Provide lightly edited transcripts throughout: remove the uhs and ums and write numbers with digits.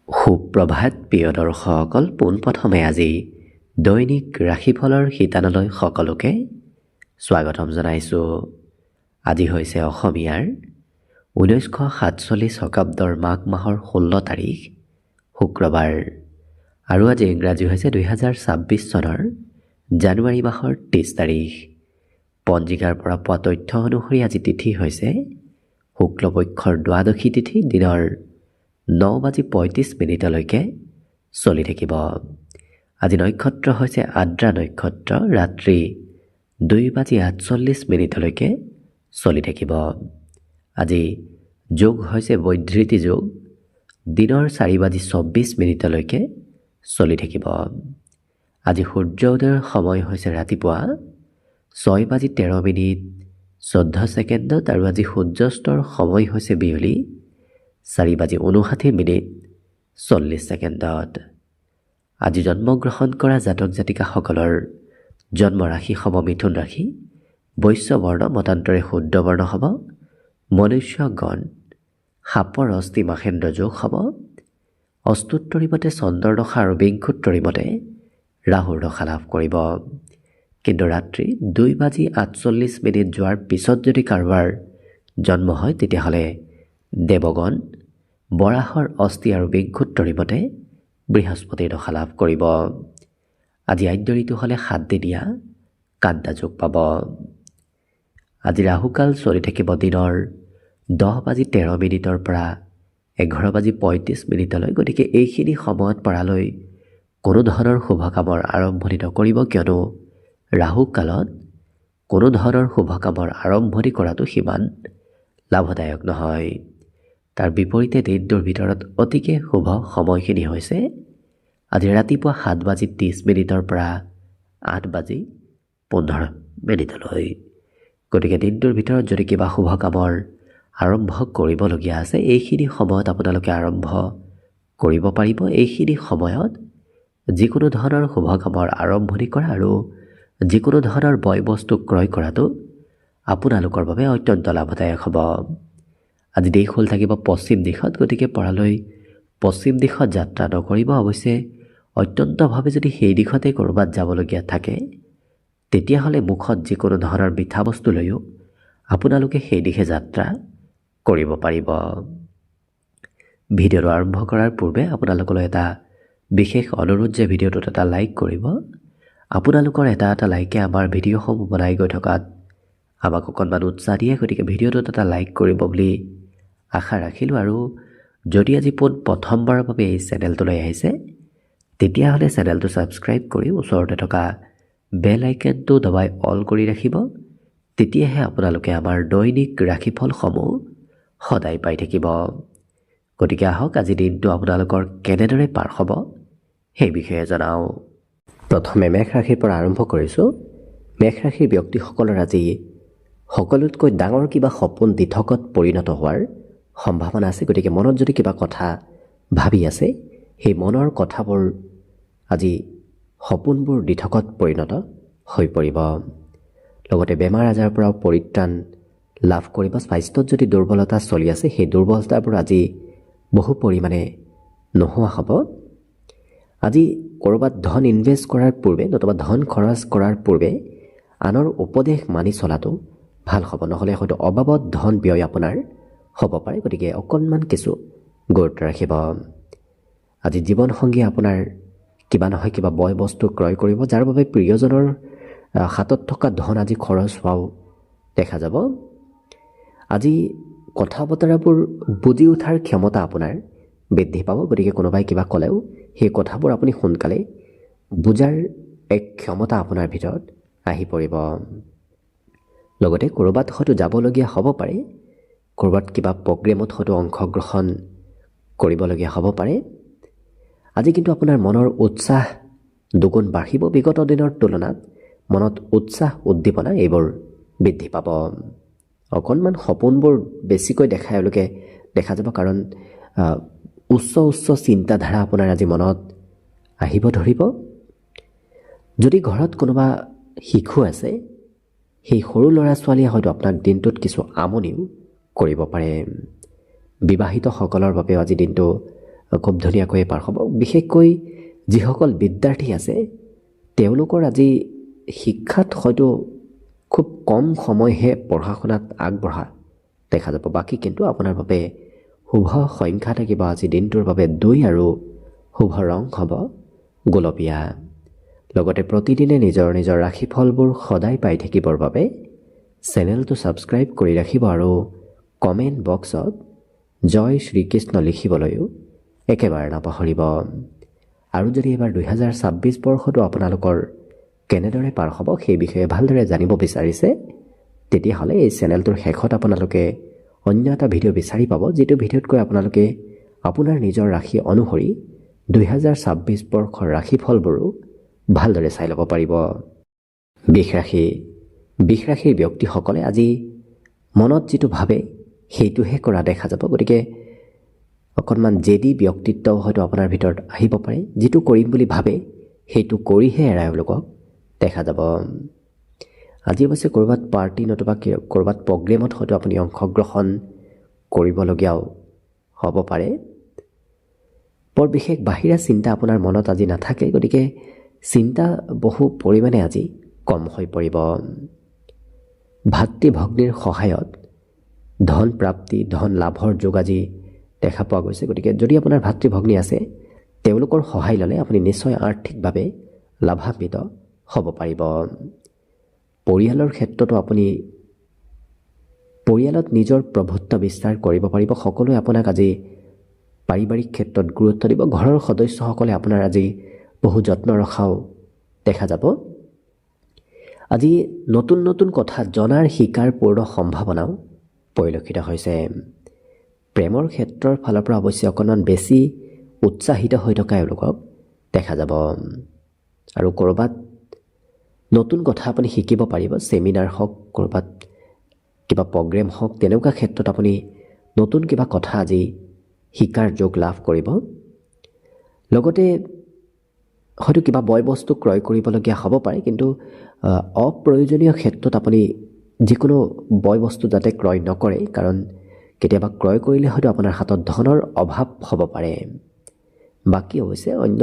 সুপ্ৰভাত প্ৰিয় দৰ্শকসকল, পোনপ্ৰথমে আজি দৈনিক ৰাশিফলৰ শিতানলৈ সকলোকে স্বাগতম জনাইছোঁ। আজি হৈছে অসমীয়াৰ 1947 শকাব্দৰ মাঘ মাহৰ 16 তাৰিখ শুক্ৰবাৰ আৰু আজি ইংৰাজী হৈছে 2026 চনৰ জানুৱাৰী মাহৰ 30 তাৰিখ। পঞ্জিকাৰ পৰা পোৱা তথ্য অনুসৰি আজি তিথি হৈছে শুক্লপক্ষৰ দ্বাদশী তিথি, দিনৰ 9:35 চলি থাকিব। আজি নক্ষত্ৰ হৈছে আদ্ৰা নক্ষত্ৰ, ৰাত্ৰি 2:48 চলি থাকিব। আজি যোগ হৈছে বৈধৃতি যোগ, দিনৰ 4:24 চলি থাকিব। আজি সূৰ্য উদয়ৰ সময় হৈছে ৰাতিপুৱা 6:13:14 আৰু আজি সূৰ্যাস্তৰ সময় হৈছে বিয়লি 4:59:40। আজি জন্মগ্ৰহণ কৰা জাতক জাতিকাসকলৰ জন্ম ৰাশিসমূহ মিথুন ৰাশি, বৈশ্য বৰ্ণ মতান্তৰে শুদ্ধ বৰ্ণ হ'ব, মনুষ্য গণ, সাপৰ অস্থি মাহেন্দ্ৰ যোগ হ'ব, অস্তুত্তৰী মতে চন্দ্ৰৰ দশা আৰু বিংশোত্তৰী মতে ৰাহুৰ দশা লাভ কৰিব। কিন্তু ৰাত্ৰি 2:48 যোৱাৰ পিছত যদি কাৰোবাৰ জন্ম হয় তেতিয়াহ'লে দেৱগণ বৰাহৰ অস্থি আৰু বিংশোত্তৰী মতে বৃহস্পতিৰ দশা লাভ কৰিব। আজি আদ্য ঋতু হ'লে 7 দিনীয়া কান্তা যোগ পাব। আজি ৰাহুকাল চলি থাকিব দিনৰ 10:13 পৰা 11:35। গতিকে এইখিনি সময়ত পৰালৈ কোনো ধৰণৰ শুভ কামৰ আৰম্ভণি নকৰিব, কিয়নো ৰাহুকালত কোনো ধৰণৰ শুভ কামৰ আৰম্ভণি কৰাটো সিমান লাভদায়ক নহয়। তাৰ বিপৰীতে দিনটোৰ ভিতৰত অতিকে শুভ সময়খিনি হৈছে আজি ৰাতিপুৱা 7:30 পৰা 8:15। গতিকে দিনটোৰ ভিতৰত যদি কিবা শুভ কামৰ আৰম্ভ কৰিবলগীয়া আছে, এইখিনি সময়ত আপোনালোকে আৰম্ভ কৰিব পাৰিব। এইখিনি সময়ত যিকোনো ধৰণৰ শুভ কামৰ আৰম্ভণি কৰা আৰু যিকোনো ধৰণৰ বয় বস্তু ক্ৰয় কৰাটো আপোনালোকৰ বাবে অত্যন্ত লাভদায়ক হ'ব। আজি দেশ হ'ল থাকিব পশ্চিম দিশত, গতিকে পৰালৈ পশ্চিম দিশত যাত্ৰা নকৰিব। অৱশ্যে অত্যন্তভাৱে যদি সেই দিশতে ক'ৰবাত যাবলগীয়া থাকে তেতিয়াহ'লে মুখত যিকোনো ধৰণৰ মিঠা বস্তু লৈও আপোনালোকে সেই দিশে যাত্ৰা কৰিব পাৰিব। ভিডিঅ'টো আৰম্ভ কৰাৰ পূৰ্বে আপোনালোকলৈ এটা বিশেষ অনুৰোধ যে ভিডিঅ'টোত এটা লাইক কৰিব। আপোনালোকৰ এটা লাইকে আমাৰ ভিডিঅ'সমূহ বনাই গৈ থকাত আমাক অকণমান উৎসাহ দিয়ে। গতিকে ভিডিঅ'টোত এটা লাইক কৰিব বুলি আশা ৰাখিলোঁ। আৰু যদি আজি প্ৰথমবাৰৰ বাবে এই চেনেলটোলৈ আহিছে তেতিয়াহ'লে চেনেলটো ছাবস্ক্ৰাইব কৰি ওচৰতে থকা বেল আইকনটো দবাই অল কৰি ৰাখিব। তেতিয়াহে আপোনালোকে আমাৰ দৈনিক ৰাশিফলসমূহ সদায় পাই থাকিব। গতিকে আহক আজি দিনটো আপোনালোকৰ কেনেদৰে পাৰ হ'ব সেই বিষয়ে জনাওঁ। প্ৰথমে মেষ ৰাশিৰ পৰা আৰম্ভ কৰিছোঁ। মেষ ৰাশিৰ ব্যক্তিসকলৰ আজি সকলোতকৈ ডাঙৰ কিবা সপোন দিঠকত পৰিণত হোৱাৰ সম্ভাৱনা আছে। গতিকে মনত যদি কিবা কথা ভাবি আছে, সেই মনৰ কথাবোৰ আজি সপোনবোৰ দিঠকত পৰিণত হৈ পৰিব। লগতে বেমাৰ আজাৰৰ পৰাও পৰিত্ৰাণ লাভ কৰিব। স্বাস্থ্যত যদি দুৰ্বলতা চলি আছে, সেই দুৰ্বলতাবোৰ আজি বহু পৰিমাণে নোহোৱা হ'ব। আজি ক'ৰবাত ধন ইনভেষ্ট কৰাৰ পূৰ্বে নতুবা ধন খৰচ কৰাৰ পূৰ্বে আনৰ উপদেশ মানি চলাটো ভাল হ'ব, নহ'লে হয়তো অবাবত ধন ব্যয় আপোনাৰ হ'ব পাৰে। গতিকে অকণমান কিছু গুৰুত্ব ৰাখিব। আজি জীৱনসংগী আপোনাৰ কিবা নহয় কিবা বয় বস্তু ক্ৰয় কৰিব, যাৰ বাবে প্ৰিয়জনৰ হাতত থকা ধন আজি খৰচ হোৱাও দেখা যাব। আজি কথা বতৰাবোৰ বুজি উঠাৰ ক্ষমতা আপোনাৰ বৃদ্ধি পাব। গতিকে কোনোবাই কিবা ক'লেও সেই কথাবোৰ আপুনি সোনকালে বুজাৰ এক ক্ষমতা আপোনাৰ ভিতৰত আহি পৰিব। লগতে ক'ৰবাত হয়তো যাবলগীয়া হ'ব পাৰে, ক'ৰবাত কিবা প্ৰগ্ৰেমত হয়তো অংশগ্ৰহণ কৰিবলগীয়া হ'ব পাৰে। আজি কিন্তু আপোনাৰ মনৰ উৎসাহ দুগুণ বাঢ়িব। বিগত দিনৰ তুলনাত মনত উৎসাহ উদ্দীপনা এইবোৰ বৃদ্ধি পাব। অকণমান সপোনবোৰ বেছিকৈ এওঁলোকে দেখা যাব, কাৰণ উচ্চ চিন্তাধাৰা আপোনাৰ আজি মনত আহিব ধৰিব। যদি ঘৰত কোনোবা শিশু আছে, সেই সৰু ল'ৰা ছোৱালীয়ে হয়তো আপোনাক দিনটোত কিছু আমনিও কৰিব পাৰে। বিবাহিতসকলৰ বাবেও আজি দিনটো খুব ধুনীয়াকৈ পাৰ হ'ব। বিশেষকৈ যিসকল বিদ্যাৰ্থী আছে তেওঁলোকৰ আজি শিক্ষাত হয়তো খুব কম সময়হে পঢ়া শুনাত আগবঢ়া দেখা যাব। বাকী কিন্তু আপোনাৰ বাবে শুভ সংখ্যা থাকিব আজি দিনটোৰ বাবে 2 আৰু শুভ ৰং হ'ব গোলপীয়া। লগতে প্ৰতিদিনে নিজৰ নিজৰ ৰাশিফলবোৰ সদায় পাই থাকিবৰ বাবে চেনেলটো ছাবস্ক্ৰাইব কৰি ৰাখিব আৰু কমেণ্ট বক্সত জয় শ্ৰীকৃষ্ণ লিখিবলৈও একেবাৰে নাপাহৰিব। আৰু যদি এবাৰ 2026 বৰ্ষটো আপোনালোকৰ কেনেদৰে পাৰ হ'ব সেই বিষয়ে ভালদৰে জানিব বিচাৰিছে তেতিয়াহ'লে এই চেনেলটোৰ শেষত আপোনালোকে অন্য এটা ভিডিঅ' বিচাৰি পাব, যিটো ভিডিঅ'তকৈ আপোনালোকে আপোনাৰ নিজৰ ৰাশি অনুসৰি 2026 বৰ্ষৰ ৰাশিফলবোৰো ভালদৰে চাই ল'ব পাৰিব। বৃষ ৰাশিৰ ব্যক্তিসকলে আজি মনত যিটো ভাবে সেইটোহে কৰা দেখা যাব। গতিকে অকণমান জেদী ব্যক্তিত্বও হয়তো আপোনাৰ ভিতৰত আহিব পাৰে। যিটো কৰিম বুলি ভাবে সেইটো কৰিহে এৰাই লোকক দেখা যাব। আজি অৱশ্যে ক'ৰবাত পাৰ্টি নতুবা ক'ৰবাত প্ৰগ্ৰেমত হয়তো আপুনি অংশগ্ৰহণ কৰিবলগীয়াও হ'ব পাৰে। বৰ বিশেষ বাহিৰা চিন্তা আপোনাৰ মনত আজি নাথাকে, গতিকে চিন্তা বহু পৰিমাণে আজি কম হৈ পৰিব। ভাতৃ ভগ্নীৰ সহায়ত ধন প্ৰাপ্তি, ধন লাভৰ যোগ আজি দেখা পোৱা গৈছে। গতিকে যদি আপোনাৰ ভাতৃ ভগ্নী আছে তেওঁলোকৰ সহায় ল'লে আপুনি নিশ্চয় আৰ্থিকভাৱে লাভান্বিত হ'ব পাৰিব। পৰিয়ালৰ ক্ষেত্ৰতো আপুনি পৰিয়ালত নিজৰ প্ৰভুত্ব বিস্তাৰ কৰিব পাৰিব। সকলোৱে আপোনাক আজি পাৰিবাৰিক ক্ষেত্ৰত গুৰুত্ব দিব। ঘৰৰ সদস্যসকলে আপোনাৰ আজি বহু যত্ন ৰখাও দেখা যাব। আজি নতুন নতুন কথা জনাৰ শিকাৰ পূৰ্ণ সম্ভাৱনাও পৰিলক্ষিত হৈছে। প্ৰেমৰ ক্ষেত্ৰৰ ফালৰ পৰা অৱশ্যে অকণমান বেছি উৎসাহিত হৈ থকা এওঁলোকক দেখা যাব। আৰু ক'ৰবাত নতুন কথা আপুনি শিকিব পাৰিব। ছেমিনাৰ হওক, ক'ৰবাত কিবা প্ৰগ্ৰেম হওক, তেনেকুৱা ক্ষেত্ৰত আপুনি নতুন কিবা কথা আজি শিকাৰ যোগ লাভ কৰিব। লগতে হয়তো কিবা বয় বস্তু ক্ৰয় কৰিবলগীয়া হ'ব পাৰে, কিন্তু অপ্ৰয়োজনীয় ক্ষেত্ৰত আপুনি যিকোনো বয় বস্তু যাতে ক্ৰয় নকৰে, কাৰণ কেতিয়াবা ক্ৰয় কৰিলে হয়তো আপোনাৰ হাতত ধনৰ অভাৱ হ'ব পাৰে। বাকী অৱশ্যে অন্য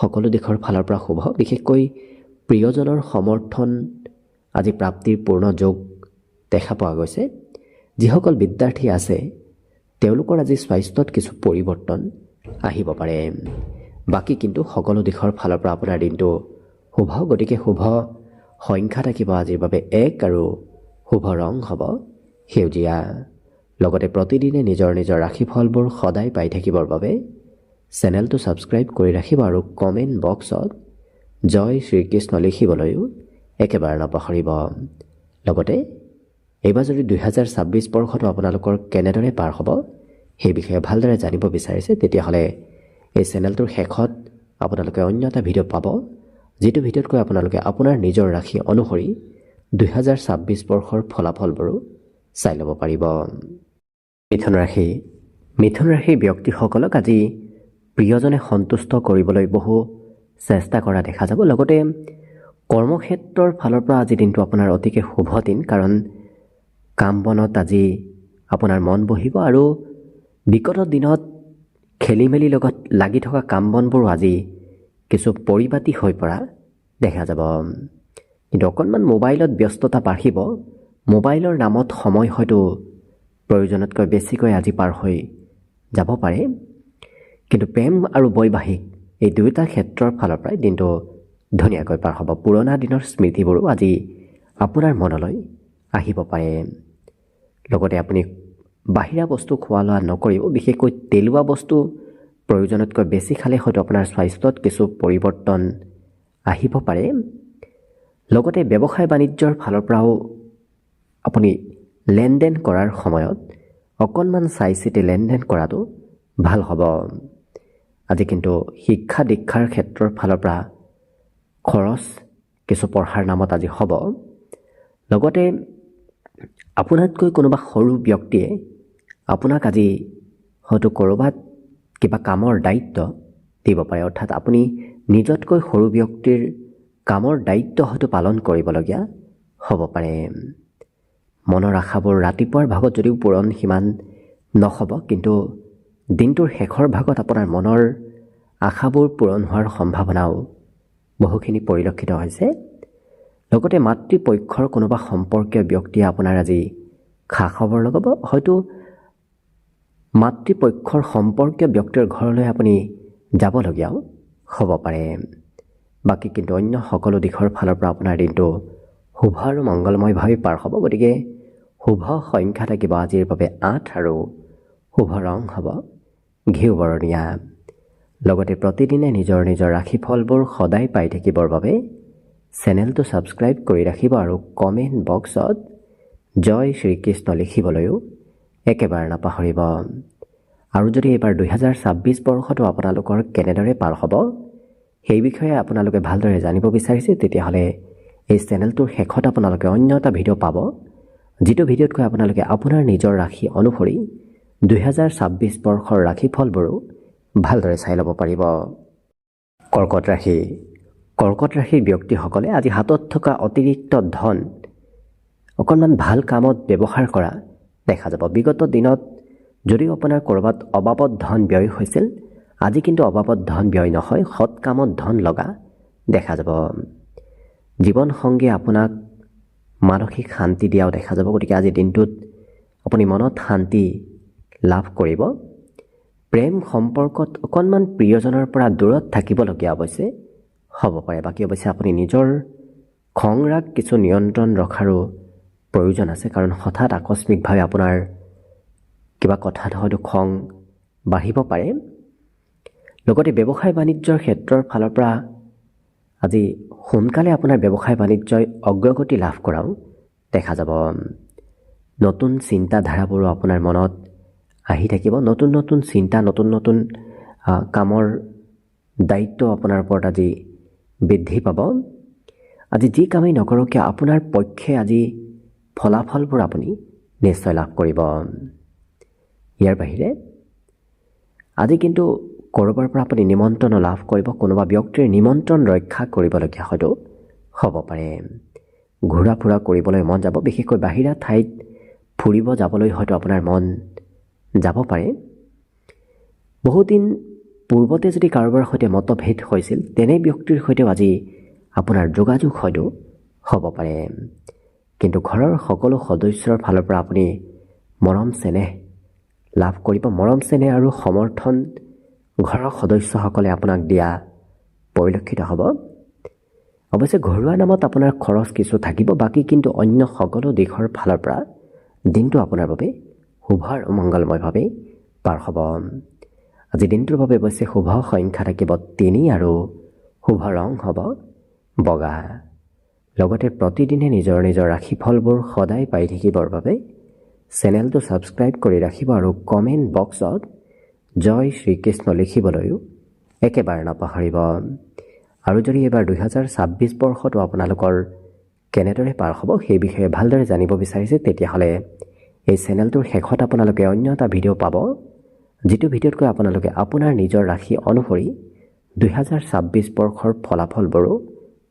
সকলো দিশৰ ফালৰ পৰা শুভ। বিশেষকৈ প্ৰিয়জনৰ সমৰ্থন আজি প্ৰাপ্তিৰ পূৰ্ণ যোগ দেখা পোৱা গৈছে। যিসকল বিদ্যাৰ্থী আছে তেওঁলোকৰ আজি স্বাস্থ্যত কিছু পৰিৱৰ্তন আহিব পাৰে। বাকী কিন্তু সকলো দিশৰ ফালৰ পৰা আপোনাৰ দিনটো শুভ। গতিকে শুভ সংখ্যা থাকিব আজিৰ বাবে 1 আৰু শুভ ৰং হ'ব সেউজীয়া। লগতে প্ৰতিদিনে নিজৰ নিজৰ ৰাশিফলবোৰ সদায় পাই থাকিবৰ বাবে চেনেলটো ছাবস্ক্ৰাইব কৰি ৰাখিব আৰু কমেণ্ট বক্সত জয় শ্ৰীকৃষ্ণ লিখিবলৈও একেবাৰে নাপাহৰিব। লগতে এইবাৰ যদি 2026 বৰ্ষটো আপোনালোকৰ কেনেদৰে পাৰ হ'ব সেই বিষয়ে ভালদৰে জানিব বিচাৰিছে তেতিয়াহ'লে এই চেনেলটোৰ শেষত আপোনালোকে অন্য এটা ভিডিঅ' পাব, যিটো ভিডিঅ'তকৈ আপোনালোকে আপোনাৰ নিজৰ ৰাশি অনুসৰি 2026 বৰ্ষৰ ফলাফলবোৰো চাই ল'ব পাৰিব। মিথুন ৰাশিৰ ব্যক্তিসকলক আজি প্ৰিয়জনে সন্তুষ্ট কৰিবলৈ বহু চেষ্টা কৰা দেখা যাব। লগতে কৰ্মক্ষেত্ৰৰ ফালৰ পৰা আজি দিনটো আপোনাৰ অতিকে শুভ দিন, কাৰণ কাম বনত আজি আপোনাৰ মন বহিব আৰু বিগত দিনত খেলি মেলি লগত লাগি থকা কাম বনবোৰো আজি কিছু পৰিপাটি হৈ পৰা দেখা যাব। কিন্তু অকণমান মোবাইলত ব্যস্ততা বাঢ়িব। মোবাইলৰ নামত সময় হয়তো প্ৰয়োজনতকৈ বেছিকৈ আজি পাৰ হৈ যাব পাৰে। কিন্তু প্ৰেম আৰু বৈবাহিক এই দুয়োটা ক্ষেত্ৰৰ ফালৰ পৰাই দিনটো ধুনীয়াকৈ পাৰ হ'ব। পুৰণা দিনৰ স্মৃতিবোৰো আজি আপোনাৰ মনলৈ আহিব পাৰে। লগতে আপুনি বাহিৰা বস্তু খোৱা লোৱা নকৰিব। বিশেষকৈ তেলোৱা বস্তু প্ৰয়োজনতকৈ বেছি খালে হয়তো আপোনাৰ স্বাস্থ্যত কিছু পৰিৱৰ্তন আহিব পাৰে। লগতে ব্যৱসায় বাণিজ্যৰ ফালৰ পৰাও আপুনি লেনদেন কৰাৰ সময়ত অকণমান চাই চিতি লেনদেন কৰাটো ভাল হ'ব। আজি কিন্তু শিক্ষা দীক্ষাৰ ক্ষেত্ৰৰ ফালৰ পৰা খৰচ কিছু পঢ়াৰ নামত আজি হ'ব। লগতে আপোনাতকৈ কোনোবা সৰু ব্যক্তিয়ে আপোনাক আজি হয়তো ক'ৰবাত কিবা কামৰ দায়িত্ব দিব পাৰে। অৰ্থাৎ আপুনি নিজতকৈ সৰু ব্যক্তিৰ কামৰ দায়িত্ব হয়তো পালন কৰিবলগীয়া হ'ব পাৰে। মনৰ আশাবোৰ ৰাতিপুৱাৰ ভাগত যদিও পূৰণ সিমান নহ'ব, কিন্তু দিনটোৰ শেষৰ ভাগত আপোনাৰ মনৰ আশাবোৰ পূৰণ হোৱাৰ সম্ভাৱনাও বহুখিনি পৰিলক্ষিত হৈছে। লগতে মাতৃপক্ষৰ কোনোবা সম্পৰ্কীয় ব্যক্তিয়ে আপোনাৰ আজি খা খবৰ লগাব। হয়তো মাতৃপক্ষৰ সম্পৰ্কীয় ব্যক্তিৰ ঘৰলৈ আপুনি যাবলগীয়াও হ'ব পাৰে। বাকী কিন্তু অন্য সকলো দিশৰ ফালৰ পৰা আপোনাৰ দিনটো শুভ আৰু মংগলময়ভাৱে পাৰ হ'ব। গতিকে শুভ সংখ্যা থাকিব আজিৰ বাবে 8 আৰু শুভ ৰং হ'ব ঘিউ বৰণীয়া। লগতে প্ৰতিদিনে নিজৰ নিজৰ ৰাশিফলবোৰ সদায় পাই থাকিবৰ বাবে চেনেলটো ছাবস্ক্ৰাইব কৰি ৰাখিব আৰু কমেণ্ট বক্সত জয় শ্ৰীকৃষ্ণ লিখিবলৈও একেবাৰে নাপাহৰিব। আৰু যদি এইবাৰ 2026 বৰ্ষটো আপোনালোকৰ কেনেদৰে পাৰ হ'ব সেই বিষয়ে আপোনালোকে ভালদৰে জানিব বিচাৰিছে, তেতিয়াহ'লে এই চেনেলটোৰ শেষত আপোনালোকে অন্য এটা ভিডিঅ' পাব, যিটো ভিডিঅ'তকৈ আপোনালোকে আপোনাৰ নিজৰ ৰাশি অনুসৰি 2026 বৰ্ষৰ ৰাশিফলবোৰো ভালদৰে চাই ল'ব পাৰিব। কৰ্কট ৰাশি। কৰ্কট ৰাশিৰ ব্যক্তিসকলে আজি হাতত থকা অতিৰিক্ত ধন অকণমান ভাল কামত ব্যৱহাৰ কৰা দেখা যাব। বিগত দিনত যদিও আপোনাৰ ক'ৰবাত অবাবত ধন ব্যয় হৈছিল, আজি কিন্তু অবাবত ধন ব্যয় নহয়, সৎ কামত ধন লগা দেখা যাব। জীৱনসংগীয়ে আপোনাক মানসিক শান্তি দিয়াও দেখা যাব। গতিকে আজিৰ দিনটোত আপুনি মনত শান্তি লাভ কৰিব। প্ৰেম সম্পৰ্কত অকণমান প্ৰিয়জনৰ পৰা দূৰত থাকিবলগীয়া অৱশ্যে হ'ব পাৰে। বাকী অৱশ্যে আপুনি নিজৰ খং ৰাগ কিছু নিয়ন্ত্ৰণ ৰখাৰো প্ৰয়োজন আছে, কাৰণ হঠাৎ আকস্মিকভাৱে আপোনাৰ কিবা কথাত হয়তো খং বাঢ়িব পাৰে। লগতে ব্যৱসায় বাণিজ্যৰ ক্ষেত্ৰৰ ফালৰ পৰা আজি সোনকালে আপোনাৰ ব্যৱসায় বাণিজ্যই অগ্ৰগতি লাভ কৰাও দেখা যাব। নতুন চিন্তাধাৰাবোৰো আপোনাৰ মনত আহি থাকিব। নতুন নতুন চিন্তা, নতুন নতুন কামৰ দায়িত্ব আপোনাৰ ওপৰত আজি বৃদ্ধি পাব। আজি যি কামেই নকৰক কিয় আপোনাৰ পক্ষে আজি ফলাফলবোৰ আপুনি নিশ্চয় লাভ কৰিব। ইয়াৰ বাহিৰে আজি কিন্তু ক'ৰবাৰ পৰা আপুনি নিমন্ত্ৰণ লাভ কৰিব। কোনোবা ব্যক্তিৰ নিমন্ত্ৰণ ৰক্ষা কৰিবলগীয়া হয়তো হ'ব পাৰে। ঘূৰা ফুৰা কৰিবলৈ মন যাব, বিশেষকৈ বাহিৰা ঠাইত ফুৰিব যাবলৈ হয়তো আপোনাৰ মন যাব পাৰে। বহুদিন পূৰ্বতে যদি কাৰোবাৰ সৈতে মতভেদ হৈছিল, তেনে ব্যক্তিৰ সৈতেও আজি আপোনাৰ যোগাযোগ হয়তো হ'ব পাৰে। কিন্তু ঘৰৰ সকলো সদস্যৰ ফালৰ পৰা আপুনি মৰম চেনেহ লাভ কৰিব। মৰম চেনেহ আৰু সমৰ্থন ঘৰৰ সদস্যসকলে আপোনাক দিয়া পৰিলক্ষিত হ'ব। অৱশ্যে ঘৰুৱা নামত আপোনাৰ খৰচ কিছু থাকিব। বাকী কিন্তু অন্য সকলো দিশৰ ফালৰ পৰা দিনটো আপোনাৰ বাবে শুভ আৰু মংগলময়ভাৱে পাৰ হ'ব। আজি দিনটোৰ বাবে অৱশ্যে শুভ সংখ্যা থাকিব 3 আৰু শুভ ৰং হ'ব বগা। লগতে প্ৰতিদিনে নিজৰ নিজৰ ৰাশিফলবোৰ সদায় পাই থাকিবৰ বাবে চেনেলটো ছাবস্ক্ৰাইব কৰি ৰাখিব আৰু কমেণ্ট বক্সত জয় শ্ৰীকৃষ্ণ লিখিবলৈও একেবাৰে নাপাহৰিব। আৰু যদি এইবাৰ 2026 বৰ্ষটো আপোনালোকৰ কেনেদৰে পাৰ হ'ব সেই বিষয়ে ভালদৰে জানিব বিচাৰিছে, তেতিয়াহ'লে এই চেনেলটোৰ শেষত আপোনালোকে অন্য এটা ভিডিঅ' পাব, যিটো ভিডিঅ'তকৈ আপোনালোকে আপোনাৰ নিজৰ ৰাশি অনুসৰি 2026 বৰ্ষৰ ফলাফলবোৰো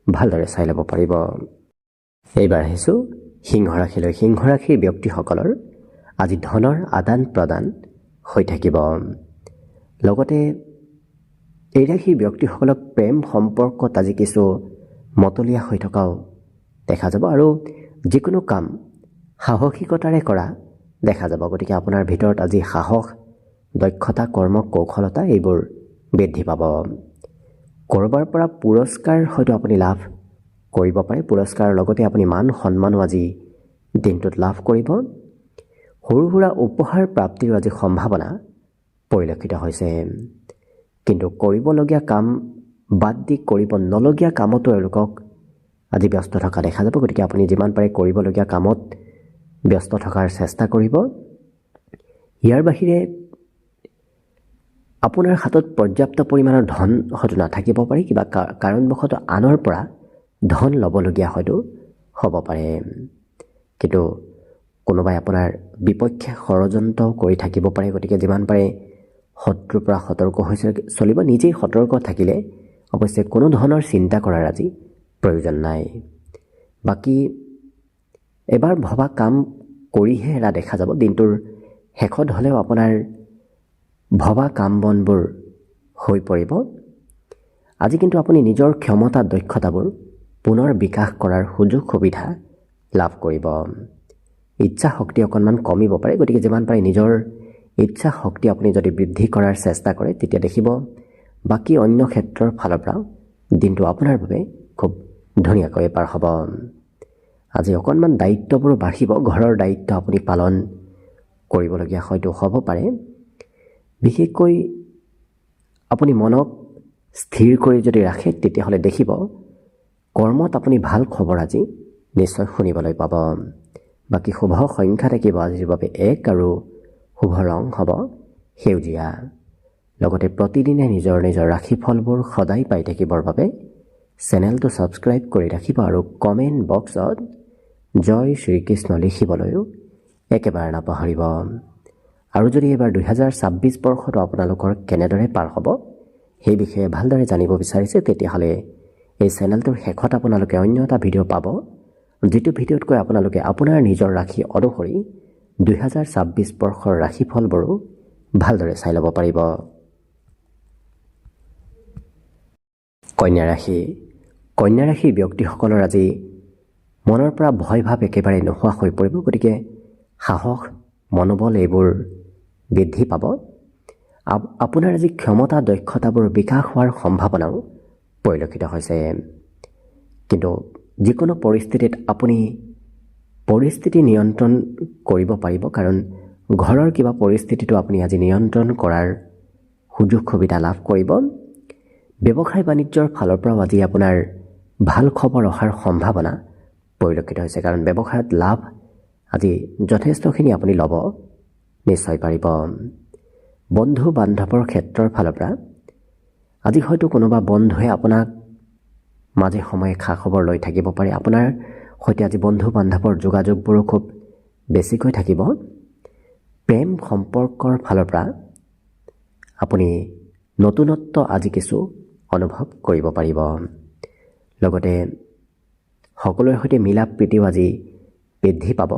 ভালদৰে চাই ল'ব পাৰিব। এইবাৰ আহিছোঁ সিংহ ৰাশিলৈ। সিংহ ৰাশিৰ ব্যক্তিসকলৰ আজি ধনৰ আদান প্ৰদান হৈ থাকিব। লগতে এই ৰাশিৰ ব্যক্তিসকলক প্ৰেম সম্পৰ্কত আজি কিছু মতলীয়া হৈ থকাও দেখা যাব আৰু যিকোনো কাম সাহসিকতাৰে কৰা দেখা যাব। গতিকে আপোনাৰ ভিতৰত আজি সাহস, দক্ষতা, কৰ্ম কৌশলতা এইবোৰ বৃদ্ধি পাব। ক'ৰবাৰ পৰা পুৰস্কাৰ হয়তো আপুনি লাভ কৰিব পাৰে। পুৰস্কাৰৰ লগতে আপুনি মান সন্মানো আজি দিনটোত লাভ কৰিব। সৰু সুৰা উপহাৰ প্ৰাপ্তিৰ আজি সম্ভাৱনা পৰিলক্ষিত হৈছে। কিন্তু কৰিবলগীয়া কাম বাদ দি কৰিব নলগীয়া কামতো এওঁলোকক আজি ব্যস্ত থকা দেখা যাব। গতিকে আপুনি যিমান পাৰে কৰিবলগীয়া কামত ব্যস্ত থকাৰ চেষ্টা কৰিব। ইয়াৰ বাহিৰে আপোনাৰ হাতত পৰ্যাপ্ত পৰিমাণৰ ধন হয়তো নাথাকিব পাৰে। কিবা কাৰণবশতঃ আনৰ পৰা ধন ল'বলগীয়া হয়তো হ'ব পাৰে। কিন্তু কোনোবাই আপোনাৰ বিপক্ষে ষড়যন্ত্ৰ কৰি থাকিব পাৰে। গতিকে যিমান পাৰে শত্ৰুৰ পৰা সতৰ্ক হৈ চলিব। নিজেই সতৰ্ক থাকিলে অৱশ্যে কোনো ধৰণৰ চিন্তা কৰাৰ আজি প্ৰয়োজন নাই। বাকী এবাৰ ভবা কাম কৰিহে এৰা দেখা যাব। দিনটোৰ শেষত হ'লেও আপোনাৰ ভবা কাম বনবোৰ হৈ পৰিব। আজি কিন্তু আপুনি নিজৰ ক্ষমতা দক্ষতাবোৰ পুনৰ বিকাশ কৰাৰ সুযোগ সুবিধা লাভ কৰিব। ইচ্ছা শক্তি অকণমান কমিব পাৰে, গতিকে যিমান পাৰে নিজৰ ইচ্ছা শক্তি আপুনি যদি বৃদ্ধি কৰাৰ চেষ্টা কৰে তেতিয়া দেখিব বাকী অন্য ক্ষেত্ৰৰ ফালৰ পৰা দিনটো আপোনাৰ বাবে খুব ধুনীয়াকৈ পাৰ হ'ব। আজি অকণমান দায়িত্ববোৰ বাঢ়িব, ঘৰৰ দায়িত্ব আপুনি পালন কৰিবলগীয়া হয়তো হ'ব পাৰে। বিশেষকৈ আপুনি মনক স্থিৰ কৰি যদি ৰাখে তেতিয়াহ'লে দেখিব কৰ্মত আপুনি ভাল খবৰ আজি নিশ্চয় শুনিবলৈ পাব। বাকী শুভ সংখ্যা থাকিব আজিৰ বাবে 1 আৰু শুভ ৰং হ'ব সেউজীয়া। লগতে প্ৰতিদিনে নিজৰ নিজৰ ৰাশিফলবোৰ সদায় পাই থাকিবৰ বাবে চেনেলটো ছাবস্ক্ৰাইব কৰি ৰাখিব আৰু কমেণ্ট বক্সত জয় শ্ৰীকৃষ্ণ লিখিবলৈও একেবাৰে নাপাহৰিব। আৰু যদি এইবাৰ 2026 বৰ্ষটো আপোনালোকৰ কেনেদৰে পাৰ হ'ব সেই বিষয়ে ভালদৰে জানিব বিচাৰিছে তেতিয়াহ'লে এই চেনেলটোৰ শেষত আপোনালোকে অন্য এটা ভিডিঅ' পাব, যিটো ভিডিঅ'তকৈ আপোনালোকে আপোনাৰ নিজৰ ৰাশি অনুসৰি 2026 বৰ্ষৰ ৰাশিফলবোৰো ভালদৰে চাই ল'ব পাৰিব। কন্যা ৰাশি। কন্যা ৰাশিৰ ব্যক্তিসকলৰ আজি মনৰ পৰা ভয় ভাৱ একেবাৰে নোহোৱা হৈ পৰিব, গতিকে সাহস মনোবল এইবোৰ বৃদ্ধি পাব। আপোনাৰ আজি ক্ষমতা দক্ষতাবোৰ বিকাশ হোৱাৰ সম্ভাৱনাও পৰিলক্ষিত হৈছে। কিন্তু যিকোনো পৰিস্থিতিত আপুনি পৰিস্থিতি নিয়ন্ত্ৰণ কৰিব পাৰিব, কাৰণ ঘৰৰ কিবা পৰিস্থিতিটো আপুনি আজি নিয়ন্ত্ৰণ কৰাৰ সুযোগ সুবিধা লাভ কৰিব। ব্যৱসায় বাণিজ্যৰ ফালৰ পৰাও আজি আপোনাৰ ভাল খবৰ অহাৰ সম্ভাৱনা পৰিলক্ষিত হৈছে, কাৰণ ব্যৱসায়ত লাভ আজি যথেষ্টখিনি আপুনি ল'ব নিশ্চয় পাৰিব। বন্ধু বান্ধৱৰ ক্ষেত্ৰৰ ফালৰ পৰা আজি হয়তো কোনোবা বন্ধুৱে আপোনাক মাজে সময়ে খা খবৰ লৈ থাকিব পাৰে। আপোনাৰ সৈতে আজি বন্ধু বান্ধৱৰ যোগাযোগবোৰো খুব বেছিকৈ থাকিব। প্ৰেম সম্পৰ্কৰ ফালৰ পৰা আপুনি নতুনত্ব আজি কিছু অনুভৱ কৰিব পাৰিব। লগতে সকলোৰে সৈতে মিলা প্ৰীতিও আজি বৃদ্ধি পাব।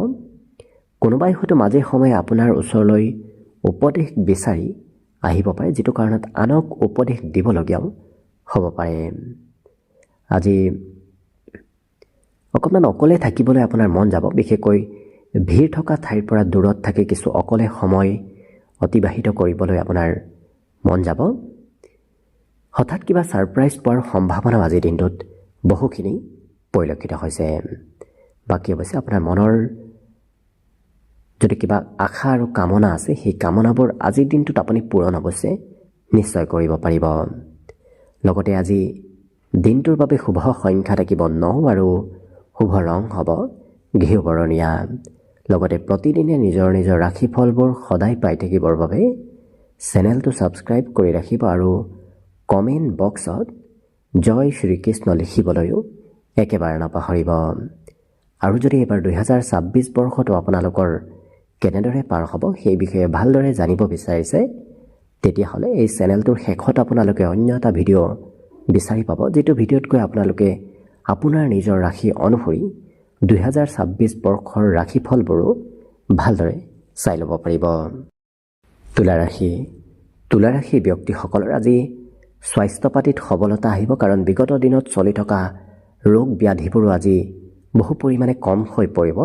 কোনোবাই হয়তো মাজে সময়ে আপোনাৰ ওচৰলৈ উপদেশ বিচাৰি আহিব পাৰে, যিটো কাৰণত আনক উপদেশ দিবলগীয়াও হ'ব পাৰে। আজি অকণমান অকলে থাকিবলৈ আপোনাৰ মন যাব, বিশেষকৈ ভিৰ থকা ঠাইৰ পৰা দূৰত থাকি কিছু অকলে সময় অতিবাহিত কৰিবলৈ আপোনাৰ মন যাব। হঠাৎ কিবা ছাৰপ্ৰাইজ পোৱাৰ সম্ভাৱনাও আজিৰ দিনটোত বহুখিনি পৰিলক্ষিত হৈছে। বাকী অৱশ্যে আপোনাৰ মনৰ যদি কিবা আশা আৰু কামনা আছে সেই কামনাবোৰ আজিৰ দিনটোত আপুনি পূৰণ অৱশ্যে নিশ্চয় কৰিব পাৰিব। লগতে আজি দিনটোৰ বাবে শুভ সংখ্যা থাকিব 9 আৰু শুভ ৰং হ'ব ঘিউ বৰণীয়া। লগতে প্ৰতিদিনে নিজৰ নিজৰ ৰাশিফলবোৰ সদায় পাই থাকিবৰ বাবে চেনেলটো ছাবস্ক্ৰাইব কৰি ৰাখিব আৰু কমেণ্ট বক্সত জয় শ্ৰীকৃষ্ণ লিখিবলৈও একেবাৰে নাপাহৰিব। আৰু যদি এইবাৰ 2026 বৰ্ষটো আপোনালোকৰ কেনেদৰে পাৰ হ'ব সেই বিষয়ে ভালদৰে জানিব বিচাৰিছে তেতিয়াহ'লে এই চেনেলটোৰ শেষত আপোনালোকে অন্য এটা ভিডিঅ' বিচাৰি পাব, যিটো ভিডিঅ'তকৈ আপোনালোকে আপোনাৰ নিজৰ ৰাশি অনুসৰি 2026 বৰ্ষৰ ৰাশিফলবোৰো ভালদৰে চাই ল'ব পাৰিব। তুলা ৰাশি। তুলা ৰাশিৰ ব্যক্তিসকলৰ আজি স্বাস্থ্য পাতিত সবলতা আহিব, কাৰণ বিগত দিনত চলি থকা ৰোগ ব্যাধিবোৰো আজি বহু পৰিমাণে কম হৈ পৰিব।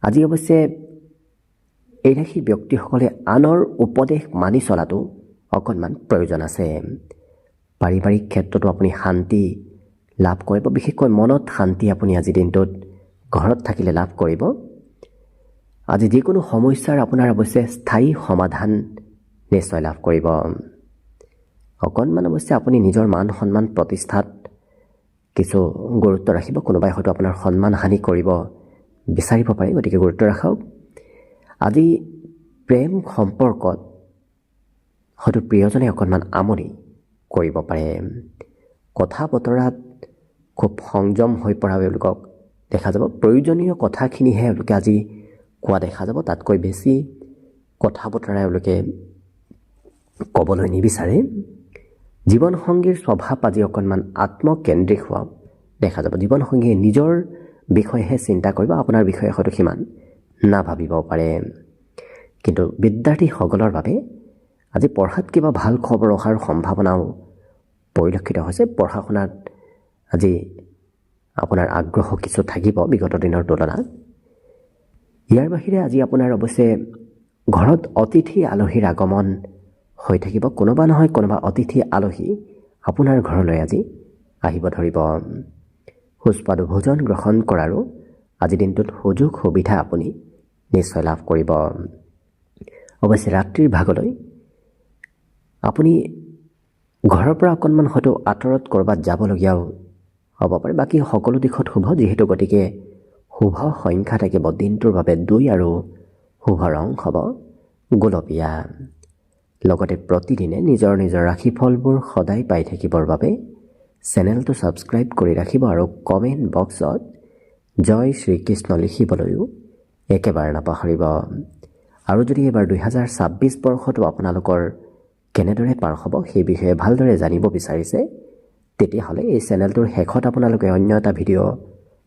আজি অৱশ্যে এই ৰাশিৰ ব্যক্তিসকলে আনৰ উপদেশ মানি চলাটো অকণমান প্ৰয়োজন আছে। পাৰিবাৰিক ক্ষেত্ৰতো আপুনি শান্তি লাভ কৰিব, বিশেষকৈ মনত শান্তি আপুনি আজি দিনটোত ঘৰত থাকিলে লাভ কৰিব। আজি যিকোনো সমস্যাৰ আপোনাৰ অৱশ্যে স্থায়ী সমাধান নিশ্চয় লাভ কৰিব। অকণমান অৱশ্যে আপুনি নিজৰ মান সন্মান প্ৰতিষ্ঠাত কিছু গুৰুত্ব ৰাখিব। কোনোবাই হয়তো আপোনাৰ সন্মান হানি কৰিব বিচাৰিব পাৰে, গতিকে গুৰুত্ব ৰাখক। আজি প্ৰেম সম্পৰ্কত হয়তো প্ৰিয়জনে অকণমান আমনি কৰিব পাৰে। কথা বতৰাত খুব সংযম হৈ পৰা এওঁলোকক দেখা যাব। প্ৰয়োজনীয় কথাখিনিহে এওঁলোকে আজি কোৱা দেখা যাব, তাতকৈ বেছি কথা বতৰা এওঁলোকে ক'বলৈ নিবিচাৰে। জীৱনসংগীৰ স্বভাৱ আজি অকণমান আত্মকেন্দ্ৰিক হোৱা দেখা যাব। জীৱনসংগীয়ে নিজৰ বিষয়েহে চিন্তা কৰিব, আপোনাৰ বিষয়ে হয়তো সিমান নাভাবিব পাৰে। কিন্তু বিদ্যাৰ্থীসকলৰ বাবে আজি পঢ়াত কিবা ভাল খবৰ অহাৰ সম্ভাৱনাও পৰিলক্ষিত হৈছে। পঢ়া শুনাত আজি আপোনাৰ আগ্ৰহ কিছু থাকিব বিগত দিনৰ তুলনাত। ইয়াৰ বাহিৰে আজি আপোনাৰ অৱশ্যে ঘৰত অতিথি আলহীৰ আগমন হৈ থাকিব। কোনোবা নহয় কোনোবা অতিথি আলহী আপোনাৰ ঘৰলৈ আজি আহিব ধৰিব। সুস্বাদু ভোজন গ্ৰহণ কৰাৰো আজি দিনটোত সুযোগ সুবিধা আপুনি নিশ্চয় লাভ কৰিব। অৱশ্যে ৰাত্ৰিৰ ভাগলৈ আপুনি ঘৰৰ পৰা অকণমান হয়তো আঁতৰত ক'ৰবাত যাবলগীয়াও হ'ব পাৰে। বাকী সকলো দিশত শুভ, যিহেতু গতিকে শুভ সংখ্যা থাকিব দিনটোৰ বাবে 2 আৰু শুভ ৰং হ'ব গোলপীয়া। লগতে প্ৰতিদিনে নিজৰ নিজৰ ৰাশিফলবোৰ সদায় পাই থাকিবৰ বাবে চেনেলটো ছাবস্ক্ৰাইব কৰি ৰাখিব আৰু কমেণ্ট বক্সত জয় শ্ৰীকৃষ্ণ লিখিবলৈও একেবাৰে নাপাহৰিব। আৰু যদি এইবাৰ 2026 বৰ্ষটো আপোনালোকৰ কেনেদৰে পাৰ হ'ব সেই বিষয়ে ভালদৰে জানিব বিচাৰিছে, তেতিয়াহ'লে এই চেনেলটোৰ শেষত আপোনালোকে অন্য এটা ভিডিঅ'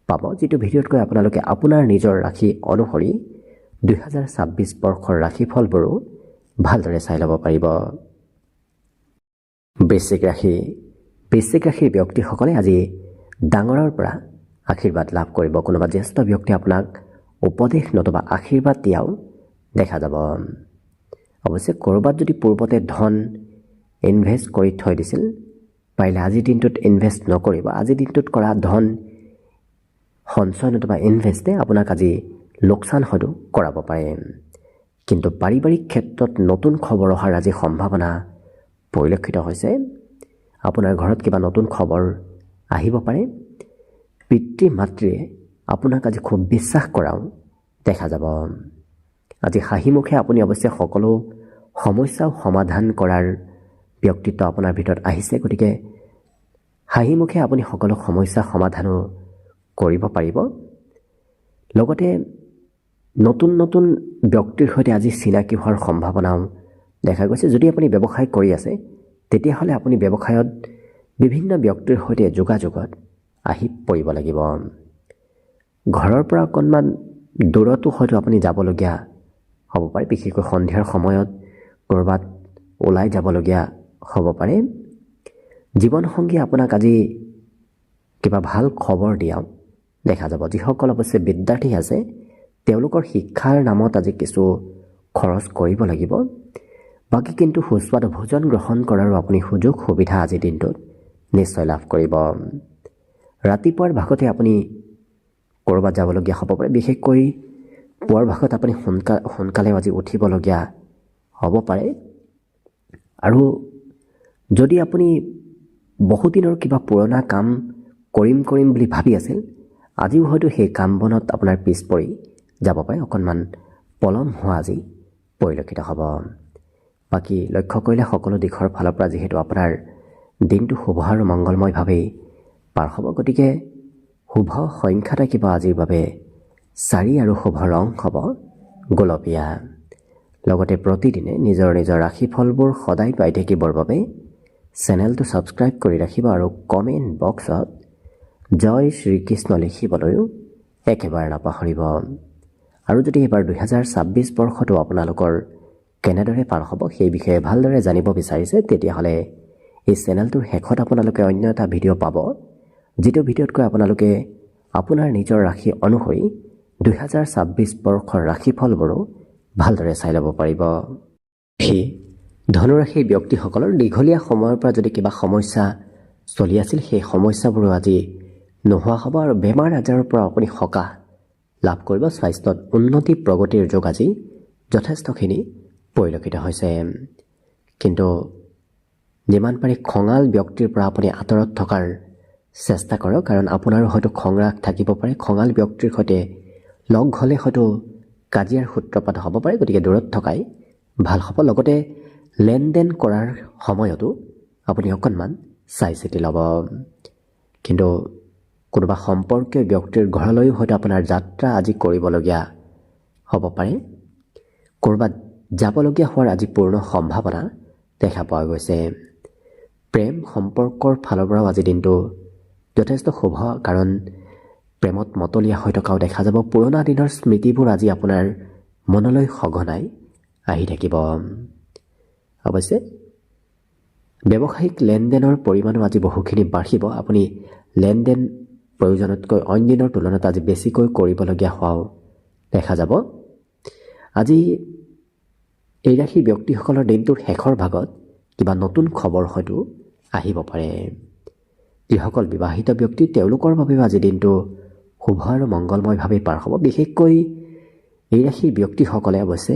পাব, যিটো ভিডিঅ'তকৈ আপোনালোকে আপোনাৰ নিজৰ ৰাশি অনুসৰি 2026 বৰ্ষৰ ৰাশিফলবোৰো ভালদৰে চাই ল'ব পাৰিব। বৃশ্চিক ৰাশিৰ ব্যক্তিসকলে আজি ডাঙৰৰ পৰা আশীৰ্বাদ লাভ কৰিব। কোনোবা জ্যেষ্ঠ ব্যক্তিয়ে আপোনাক উপদেশ নতুবা আশীৰ্বাদ দিয়াও দেখা যাব। অৱশ্যে ক'ৰবাত যদি পূৰ্বতে ধন ইনভেষ্ট কৰি থৈ দিছিল, পাৰিলে আজিৰ দিনটোত ইনভেষ্ট নকৰিব। আজিৰ দিনটোত কৰা ধন সঞ্চয় নতুবা ইনভেষ্টে আপোনাক আজি লোকচান হয়তো কৰাব পাৰে। কিন্তু পাৰিবাৰিক ক্ষেত্ৰত নতুন খবৰ অহাৰ আজি সম্ভাৱনা পৰিলক্ষিত হৈছে। আপোনাৰ ঘৰত কিবা নতুন খবৰ আহিব পাৰে। পিতৃ মাতৃয়ে আপোনাক আজি খুব বিশ্বাস কৰাও দেখা যাব। আজি হাঁহিমুখে আপুনি অৱশ্যে সকলো সমস্যাও সমাধান কৰাৰ ব্যক্তিত্ব আপোনাৰ ভিতৰত আহিছে। গতিকে হাঁহিমুখে আপুনি সকলো সমস্যা সমাধানো কৰিব পাৰিব। লগতে নতুন নতুন ব্যক্তিৰ সৈতে আজি চিনাকি হোৱাৰ সম্ভাৱনাও দেখা গৈছে। যদি আপুনি ব্যৱসায় কৰি আছে, তেতিয়াহ'লে আপুনি ব্যৱসায়ত বিভিন্ন ব্যক্তিৰ সৈতে যোগাযোগত আহি পৰিব লাগিব। ঘৰৰ পৰা অকণমান দূৰতো হয়তো আপুনি যাবলগীয়া হ'ব পাৰে, বিশেষকৈ সন্ধিয়াৰ সময়ত ক'ৰবাত ওলাই যাবলগীয়া হ'ব পাৰে। জীৱনসংগীয়ে আপোনাক আজি কিবা ভাল খবৰ দিয়াও দেখা যাব। যিসকল অৱশ্যে বিদ্যাৰ্থী আছে, তেওঁলোকৰ শিক্ষাৰ নামত আজি কিছু খৰচ কৰিব লাগিব। বাকী কিন্তু সুস্বাদু ভোজন গ্ৰহণ কৰাৰো আপুনি সুযোগ সুবিধা আজিৰ দিনটোত নিশ্চয় লাভ কৰিব। ৰাতিপুৱাৰ ভাগতে আপুনি ক'ৰবাত যাবলগীয়া হ'ব পাৰে। বিশেষকৈ পুৱাৰ ভাগত আপুনি সোনকালে আজি উঠিবলগীয়া হ'ব পাৰে। আৰু যদি আপুনি বহুদিনৰ কিবা পুৰণা কাম কৰিম বুলি ভাবি আছিল, আজিও হয়তো সেই কাম বনত আপোনাৰ পিছ পৰি যাব পাৰে। অকণমান পলম হোৱা আজি পৰিলক্ষিত হ'ব। বাকী লক্ষ্য কৰিলে সকলো দিশৰ ফালৰ পৰা যিহেতু আপোনাৰ দিনটো শুভ আৰু মংগলময়ভাৱেই পাৰ হ'ব, গতিকে শুভ সংখ্যা থাকিব আজিৰ বাবে 4 আৰু শুভ ৰং হ'ব গোলপীয়া। লগতে প্ৰতিদিনে নিজৰ নিজৰ ৰাশিফলবোৰ সদায় পাই থাকিবৰ বাবে চেনেলটো ছাবস্ক্ৰাইব কৰি ৰাখিব আৰু কমেণ্ট বক্সত জয় শ্ৰীকৃষ্ণ লিখিবলৈও একেবাৰে নাপাহৰিব। আৰু যদি এইবাৰ 2026 বৰ্ষটো আপোনালোকৰ কেনেদৰে পাৰ হ'ব সেই বিষয়ে ভালদৰে জানিব বিচাৰিছে, তেতিয়াহ'লে এই চেনেলটোৰ শেষত আপোনালোকে অন্য এটা ভিডিঅ' পাব, যিটো ভিডিঅ'তকৈ আপোনালোকে আপোনাৰ নিজৰ ৰাশি অনুসৰি 2026 বৰ্ষৰ ৰাশিফলবোৰো ভালদৰে চাই ল'ব পাৰিব। ধনুৰাশিৰ ব্যক্তিসকলৰ দীঘলীয়া সময়ৰ পৰা যদি কিবা সমস্যা চলি আছিল, সেই সমস্যাবোৰো আজি নোহোৱা হ'ব আৰু বেমাৰ আজাৰৰ পৰা আপুনি সকাহ লাভ কৰিব। স্বাস্থ্যত উন্নতি প্ৰগতিৰ যোগ আজি যথেষ্টখিনি পৰিলক্ষিত হৈছে। কিন্তু যিমান পাৰি খঙাল ব্যক্তিৰ পৰা আপুনি আঁতৰত থকাৰ চেষ্টা কৰক, কাৰণ আপোনাৰো হয়তো খংৰাগ থাকিব পাৰে। খঙাল ব্যক্তিৰ সৈতে লগ হ'লে হয়তো কাজিয়াৰ সূত্ৰপাত হ'ব পাৰে, গতিকে দূৰত থকাই ভাল হ'ব। লগতে লেনদেন কৰাৰ সময়তো আপুনি অকণমান চাই চিতি ল'ব। কিন্তু কোনোবা সম্পৰ্কীয় ব্যক্তিৰ ঘৰলৈও হয়তো আপোনাৰ যাত্ৰা আজি কৰিবলগীয়া হ'ব পাৰে। ক'ৰবাত যাবলগীয়া হোৱাৰ আজি পূৰ্ণ সম্ভাৱনা দেখা পোৱা গৈছে। প্ৰেম সম্পৰ্কৰ ফালৰ পৰাও আজি দিনটো যথেষ্ট শুভ, কাৰণ প্ৰেমত মতলীয়া হৈ থকাও দেখা যাব। পুৰণা দিনৰ স্মৃতিবোৰ আজি আপোনাৰ মনলৈ সঘনাই আহি থাকিব। অৱশ্যে ব্যৱসায়িক লেনদেনৰ পৰিমাণো আজি বহুখিনি বাঢ়িব। আপুনি লেনদেন প্ৰয়োজনতকৈ অইন দিনৰ তুলনাত আজি বেছিকৈ কৰিবলগীয়া হোৱাও দেখা যাব। আজি এই ৰাশিৰ ব্যক্তিসকলৰ দিনটোৰ শেষৰ ভাগত কিবা নতুন খবৰ হয়তো আহিব পাৰে। যিসকল বিবাহিত ব্যক্তি তেওঁলোকৰ বাবেও আজি দিনটো শুভ আৰু মংগলময়ভাৱে পাৰ হ'ব। বিশেষকৈ এই ৰাশিৰ ব্যক্তিসকলে অৱশ্যে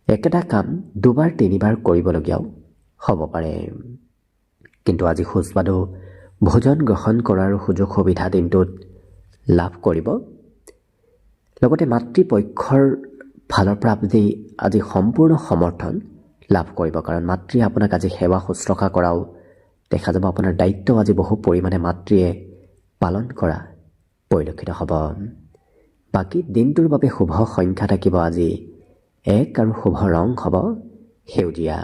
একেটা কাম দুবাৰ তিনিবাৰ কৰিবলগীয়াও হ'ব পাৰে। কিন্তু আজি সুস্বাদু ভোজন গ্ৰহণ কৰাৰ সুযোগ সুবিধা দিনটোত লাভ কৰিব। লগতে মাতৃপক্ষৰ ফালৰ পৰা আপুনি আজি সম্পূৰ্ণ সমৰ্থন লাভ কৰিব, কাৰণ মাতৃয়ে আপোনাক আজি সেৱা শুশ্ৰূষা কৰাও দেখা যাব। আপোনাৰ দায়িত্ব আজি বহু পৰিমাণে মাতৃয়ে পালন কৰা পৰিলক্ষিত হ'ব। বাকী দিনটোৰ বাবে শুভ সংখ্যা থাকিব আজি 1 আৰু শুভ ৰং হ'ব সেউজীয়া।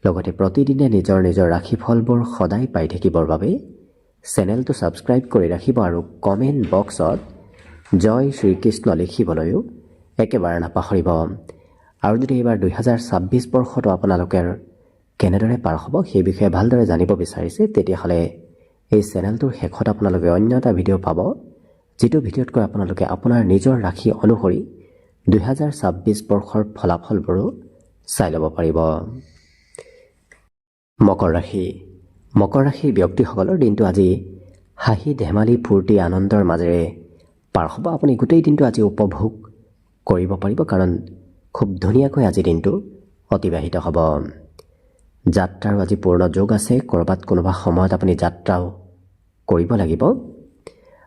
লগতে প্ৰতিদিনে নিজৰ নিজৰ ৰাশিফলবোৰ সদায় পাই থাকিবৰ বাবে চেনেলটো ছাবস্ক্ৰাইব কৰি ৰাখিব আৰু কমেণ্ট বক্সত জয় শ্ৰীকৃষ্ণ লিখিবলৈও একেবাৰে নাপাহৰিব। আৰু যদি এইবাৰ 2026 বৰ্ষটো আপোনালোকে কেনেদৰে পাৰ হ'ব সেই বিষয়ে ভালদৰে জানিব বিচাৰিছে, তেতিয়াহ'লে এই চেনেলটোৰ শেষত আপোনালোকে অন্য এটা ভিডিঅ' পাব, যিটো ভিডিঅ'তকৈ আপোনালোকে আপোনাৰ নিজৰ ৰাশি অনুসৰি 2026 বৰ্ষৰ ফলাফলবোৰো চাই ল'ব পাৰিব। মকৰ ৰাশি। মকৰ ৰাশিৰ ব্যক্তিসকলৰ দিনটো আজি হাঁহি ধেমালি ফূৰ্তি আনন্দৰ মাজেৰে পাৰ হ'ব। আপুনি গোটেই দিনটো আজি উপভোগ কৰিব পাৰিব, কাৰণ খুব ধুনীয়াকৈ আজি দিনটো অতিবাহিত হ'ব। যাত্ৰাৰো আজি পূৰ্ণ যোগ আছে। ক'ৰবাত কোনোবা সময়ত আপুনি যাত্ৰাও কৰিব লাগিব।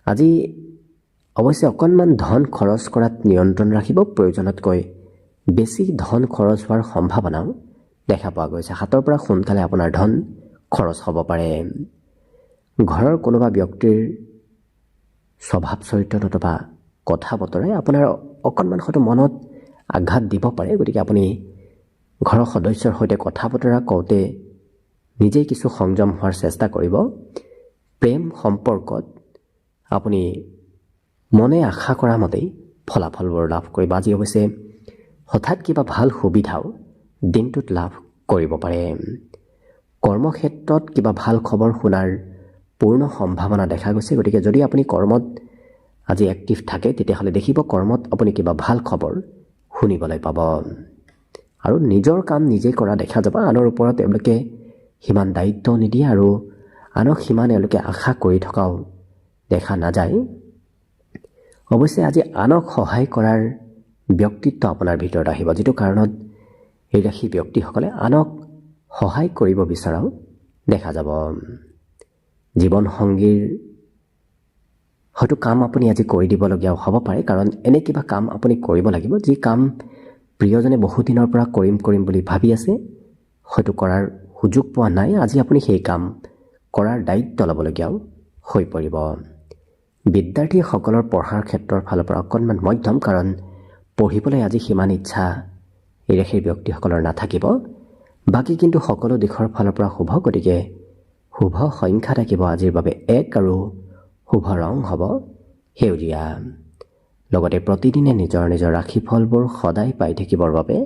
আজি অৱশ্যে অকণমান ধন খৰচ কৰাত নিয়ন্ত্ৰণ ৰাখিব। প্ৰয়োজনতকৈ বেছি ধন খৰচ হোৱাৰ সম্ভাৱনাও দেখা পোৱা গৈছে। হাতৰ পৰা সোনকালে আপোনাৰ ধন খৰচ হ'ব পাৰে। ঘৰৰ কোনোবা ব্যক্তিৰ স্বভাৱ চৰিত্ৰ নতুবা কথা বতৰাই আপোনাৰ অকণমান হয়তো মনত আঘাত দিব পাৰে। গতিকে আপুনি ঘৰৰ সদস্যৰ সৈতে কথা বতৰা কওঁতে নিজেই কিছু সংযম হোৱাৰ চেষ্টা কৰিব। প্ৰেম সম্পৰ্কত আপুনি মনে আশা কৰা মতেই ফলাফলবোৰ লাভ কৰিব। আজি অৱশ্যে হঠাৎ কিবা ভাল সুবিধাও দিনটোত লাভ কৰিব পাৰে। কৰ্মক্ষেত্ৰত কিবা ভাল খবৰ শুনাৰ পূৰ্ণ সম্ভাৱনা দেখা গৈছে। গতিকে যদি আপুনি কৰ্মত আজি এক্টিভ থাকে, তেতিয়াহ'লে দেখিব কৰ্মত আপুনি কিবা ভাল খবৰ শুনিবলৈ পাব। আৰু নিজৰ কাম নিজে কৰা দেখা যাব। আনৰ ওপৰত তেওঁলোকে সিমান দায়িত্ব নিদিয়ে আৰু আনক সিমান তেওঁলোকে আশা কৰি থকাও দেখা নাযায়। অৱশ্যে আজি আনক সহায় কৰাৰ ব্যক্তিত্ব আপোনাৰ ভিতৰত আহিব, যিটো কাৰণত এই ৰাশি ব্যক্তিসকলে আনক সহায় কৰিব বিচৰাও দেখা যাব। জীৱনসংগীৰ হয়তো কাম আপুনি আজি কৰি দিবলগীয়াও হ'ব পাৰে, কাৰণ এনে কিবা কাম আপুনি কৰিব লাগিব যি কাম প্ৰিয়জনে বহুদিনৰ পৰা কৰিম বুলি ভাবি আছে, হয়তো কৰাৰ সুযোগ পোৱা নাই। আজি আপুনি সেই কাম কৰাৰ দায়িত্ব ল'বলগীয়াও হৈ পৰিব। বিদ্যাৰ্থীসকলৰ পঢ়াৰ ক্ষেত্ৰৰ ফালৰ পৰা অকণমান মধ্যম, কাৰণ পঢ়িবলৈ আজি সিমান ইচ্ছা এই ৰাশিৰ ব্যক্তিসকলৰ নাথাকিব। বাকী কিন্তু সকলো দিশৰ ফালৰ পৰা শুভ। গতিকে শুভ সংখ্যা থাকিব আজিৰ বাবে 1 আৰু শুভ ৰং হ'ব সেউজীয়া। লগতে প্ৰতিদিনে নিজৰ নিজৰ ৰাশিফলবোৰ সদায় পাই থাকিবৰ বাবে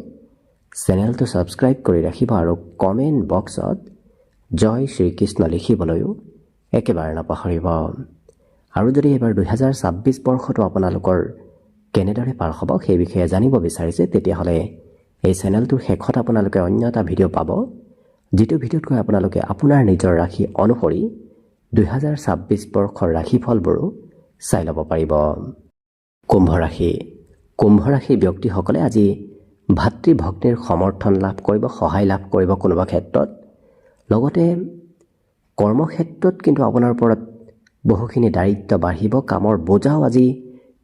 চেনেলটো ছাবস্ক্ৰাইব কৰি ৰাখিব আৰু কমেণ্ট বক্সত জয় শ্ৰীকৃষ্ণ লিখিবলৈও একেবাৰে নাপাহৰিব। আৰু যদি এইবাৰ 2026 বৰ্ষটো আপোনালোকৰ কেনেদৰে পাৰ হ'ব সেই বিষয়ে জানিব বিচাৰিছে, তেতিয়াহ'লে এই চেনেলটোৰ শেষত আপোনালোকে অন্য এটা ভিডিঅ' পাব, যিটো ভিডিঅ'তকৈ আপোনালোকে আপোনাৰ নিজৰ ৰাশি অনুসৰি 2026 বৰ্ষৰ ৰাশিফলবোৰো চাই ল'ব পাৰিব। কুম্ভ ৰাশি। কুম্ভ ৰাশিৰ ব্যক্তিসকলে আজি ভাতৃ ভগ্নীৰ সমৰ্থন লাভ কৰিব, সহায় লাভ কৰিব কোনোবা ক্ষেত্ৰত। লগতে কৰ্মক্ষেত্ৰত কিন্তু আপোনাৰ ওপৰত বহুখিনি দায়িত্ব বাঢ়িব। কামৰ বোজাও আজি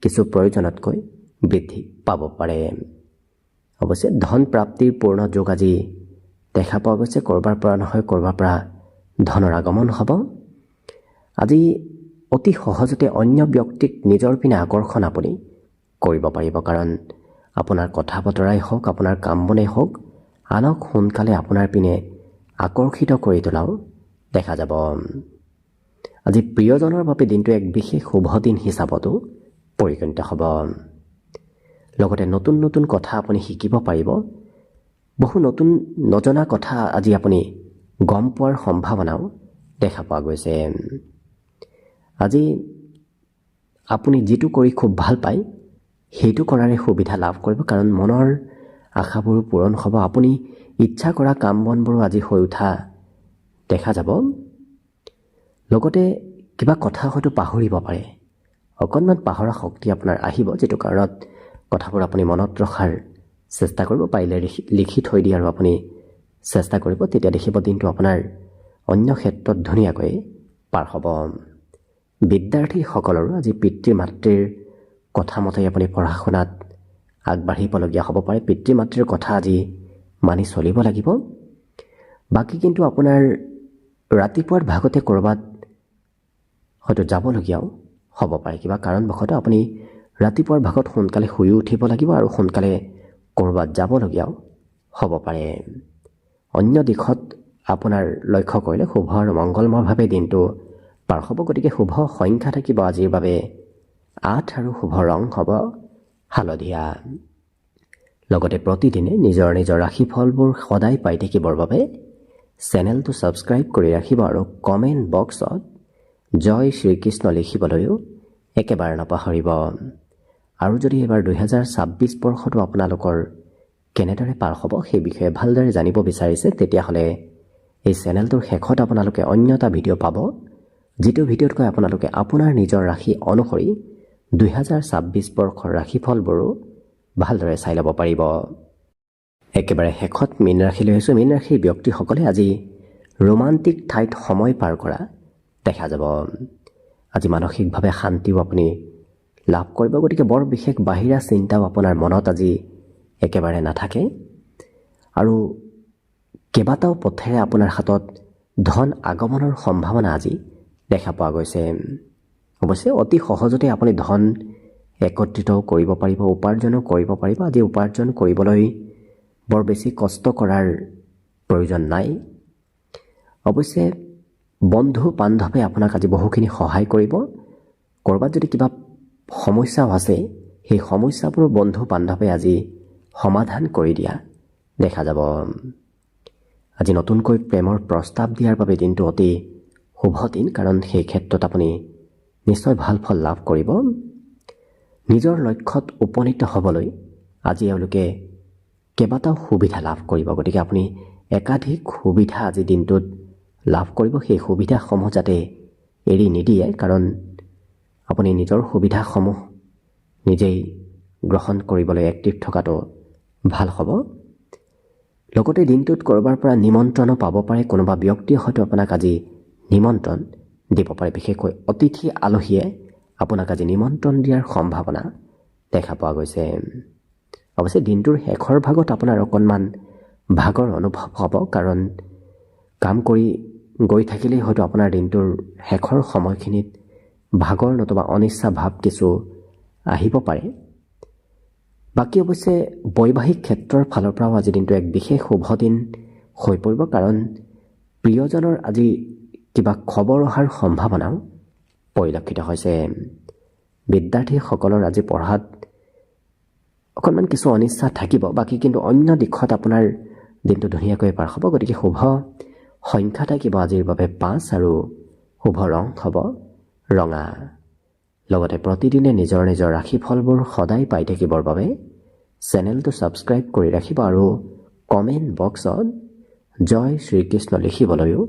কিছু প্ৰয়োজনতকৈ বৃদ্ধি পাব পাৰে। অৱশ্যে ধন প্ৰাপ্তিৰ পূৰ্ণ যোগ আজি দেখা পোৱা গৈছে। ক'ৰবাৰ পৰা নহয় ক'ৰবাৰ পৰা ধনৰ আগমন হ'ব। আজি অতি সহজতে অন্য ব্যক্তিক নিজৰ পিনে আকৰ্ষণ আপুনি কৰিব পাৰিব, কাৰণ আপোনাৰ কথা বতৰাই হওক, আপোনাৰ কাম বনেই হওক, আনক সোনকালে আপোনাৰ পিনে আকৰ্ষিত কৰি তোলাও দেখা যাব। আজি প্ৰিয়জনৰ বাবে দিনটো এক বিশেষ শুভ দিন হিচাপতো পৰিগণিত হ'ব। লগতে নতুন নতুন কথা আপুনি শিকিব পাৰিব। বহু নতুন নজনা কথা আজি আপুনি গম পোৱাৰ সম্ভাৱনাও দেখা পোৱা গৈছে। আজি আপুনি যিটো কৰি খুব ভাল পায় সেইটো কৰাৰে সুবিধা লাভ কৰিব, কাৰণ মনৰ আশাবোৰ পূৰণ হ'ব। আপুনি ইচ্ছা কৰা কাম বনবোৰো আজি হৈ উঠা দেখা যাব। লগতে কিবা কথা হয়তো পাহৰিব পাৰে, অকণমান পাহৰা শক্তি আপোনাৰ আহিব, যিটো কাৰণত কথাবোৰ আপুনি মনত ৰখাৰ চেষ্টা কৰিব। পাৰিলে লিখি থৈ দিয়ে আৰু আপুনি চেষ্টা কৰিব, তেতিয়া দেখিব দিনটো আপোনাৰ অন্য ক্ষেত্ৰত ধুনীয়াকৈ পাৰ হ'ব। বিদ্যাৰ্থীসকলৰো আজি পিতৃ মাতৃৰ কথা মতে আপুনি পঢ়া শুনাত আগবাঢ়িবলগীয়া হ'ব পাৰে। পিতৃ মাতৃৰ কথা আজি মানি চলিব লাগিব। বাকী কিন্তু আপোনাৰ ৰাতিপুৱাৰ ভাগতে ক'ৰবাত হয়তো যাবলগীয়াও হ'ব পাৰে। কিবা কাৰণবশতঃ আপুনি ৰাতিপুৱাৰ ভাগত সোনকালে শুই উঠিব লাগিব আৰু সোনকালে ক'ৰবাত যাবলগীয়াও হ'ব পাৰে। অন্য দিশত আপোনাৰ লক্ষ্য কৰিলে শুভ আৰু মংগলময়ভাৱে দিনটো পাৰ হ'ব। গতিকে শুভ সংখ্যা থাকিব আজিৰ বাবে 8 আৰু শুভ ৰং হ'ব হালধীয়া। লগতে প্ৰতিদিনে নিজৰ নিজৰ ৰাশিফলবোৰ সদায় পাই থাকিবৰ বাবে চেনেলটো ছাবস্ক্ৰাইব কৰি ৰাখিব আৰু কমেণ্ট বক্সত জয় শ্ৰীকৃষ্ণ লিখিবলৈও একেবাৰে নাপাহৰিব। আৰু যদি এইবাৰ 2026 বৰ্ষটো আপোনালোকৰ কেনেদৰে পাৰ হ'ব সেই বিষয়ে ভালদৰে জানিব বিচাৰিছে, তেতিয়াহ'লে এই চেনেলটোৰ শেষত আপোনালোকে অন্য এটা ভিডিঅ' পাব, যিটো ভিডিঅ'তকৈ আপোনালোকে আপোনাৰ নিজৰ ৰাশি অনুসৰি 2026 বৰ্ষৰ ৰাশিফলবোৰো ভালদৰে চাই ল'ব পাৰিব। একেবাৰে শেষত মীন ৰাশিলৈ আহিছোঁ। মীন ৰাশিৰ ব্যক্তিসকলে আজি ৰোমান্টিক ঠাইত সময় পাৰ কৰা দেখা যাব। আজি মানসিকভাৱে শান্তিও আপুনি লাভ কৰিব। গতিকে বৰ বিশেষ বাহিৰা চিন্তাও আপোনাৰ মনত আজি একেবাৰে নাথাকে আৰু কেইবাটাও পথেৰে আপোনাৰ হাতত ধন আগমনৰ সম্ভাৱনা আজি দেখা পোৱা গৈছে। অৱশ্যে অতি সহজতে আপুনি ধন একত্ৰিতও কৰিব পাৰিব, উপাৰ্জনো কৰিব পাৰিব। আজি উপাৰ্জন কৰিবলৈ বৰ বেছি কষ্ট কৰাৰ প্ৰয়োজন নাই। অৱশ্যে বন্ধু বান্ধৱে আপোনাক আজি বহুখিনি সহায় কৰিব। ক'ৰবাত যদি কিবা সমস্যাও আছে, সেই সমস্যাবোৰ বন্ধু বান্ধৱে আজি সমাধান কৰি দিয়া দেখা যাব। আজি নতুনকৈ প্ৰেমৰ প্ৰস্তাৱ দিয়াৰ বাবে দিনটো অতি শুভ দিন, কাৰণ সেই ক্ষেত্ৰত আপুনি নিশ্চয় ভাল ফল লাভ কৰিব। নিজৰ লক্ষ্যত উপনীত হ'বলৈ আজি এওঁলোকে কেইবাটাও সুবিধা লাভ কৰিব। গতিকে আপুনি একাধিক সুবিধা আজি দিনটোত লাভ কৰিব। সেই সুবিধাসমূহ যাতে এৰি নিদিয়ে, কাৰণ আপুনি নিজৰ সুবিধাসমূহ নিজেই গ্ৰহণ কৰিবলৈ এক্টিভ থকাটো ভাল হ'ব। লগতে দিনটোত ক'ৰবাৰ পৰা নিমন্ত্ৰণো পাব পাৰে। কোনোবা ব্যক্তিয়ে হয়তো আপোনাক আজি নিমন্ত্ৰণ দিব পাৰে। বিশেষকৈ অতিথি আলহীয়ে আপোনাক আজি নিমন্ত্ৰণ দিয়াৰ সম্ভাৱনা দেখা পোৱা গৈছে। অৱশ্যে দিনটোৰ শেষৰ ভাগত আপোনাৰ অকণমান ভাগৰ অনুভৱ হ'ব, কাৰণ কাম কৰি গৈ থাকিলেই হয়তো আপোনাৰ দিনটোৰ শেষৰ সময়খিনিত ভাগৰ নতুবা অনিচ্ছা ভাৱ কিছু আহিব পাৰে। বাকী অৱশ্যে বৈবাহিক ক্ষেত্ৰৰ ফালৰ পৰাও আজি দিনটো এক বিশেষ শুভ দিন হৈ পৰিব, কাৰণ প্ৰিয়জনৰ আজি কিবা খবৰ অহাৰ সম্ভাৱনাও পৰিলক্ষিত হৈছে। বিদ্যাৰ্থীসকলৰ আজি পঢ়াত অকণমান কিছু অনিচ্ছা থাকিব, বাকী কিন্তু অন্য দিশত আপোনাৰ দিনটো ধুনীয়াকৈ পাৰ হ'ব। গতিকে শুভ সংখ্যা থাকিব আজিৰ বাবে 5 আৰু শুভ ৰং হ'ব ৰঙা। লগতে প্ৰতিদিনে নিজৰ নিজৰ ৰাশিফলবোৰ সদায় পাই থাকিবৰ বাবে চেনেলটো ছাবস্ক্ৰাইব কৰি ৰাখিব আৰু কমেণ্ট বক্সত জয় শ্ৰীকৃষ্ণ লিখিবলৈও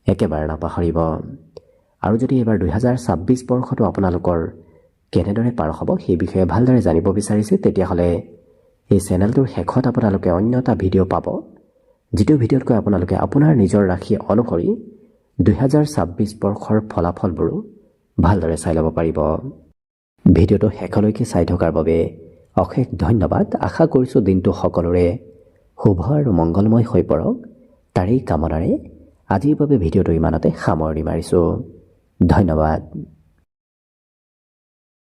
একেবাৰে নাপাহৰিব। আৰু যদি এইবাৰ 2026 বৰ্ষটো আপোনালোকৰ কেনেদৰে পাৰ হ'ব সেই বিষয়ে ভালদৰে জানিব বিচাৰিছে, তেতিয়াহ'লে এই চেনেলটোৰ শেষত আপোনালোকে অন্য এটা ভিডিঅ' পাব, যিটো ভিডিঅ'তকৈ আপোনালোকে আপোনাৰ নিজৰ ৰাশি অনুসৰি 2026 বৰ্ষৰ ফলাফলবোৰো ভালদৰে চাই ল'ব পাৰিব। ভিডিঅ'টো শেষলৈকে চাই থকাৰ বাবে অশেষ ধন্যবাদ। আশা কৰিছোঁ দিনটো সকলোৰে শুভ আৰু মংগলময় হৈ পৰক, তাৰেই কামনাৰে আজিৰ বাবে ভিডিঅ'টো ইমানতে সামৰণি মাৰিছোঁ। ধন্যবাদ।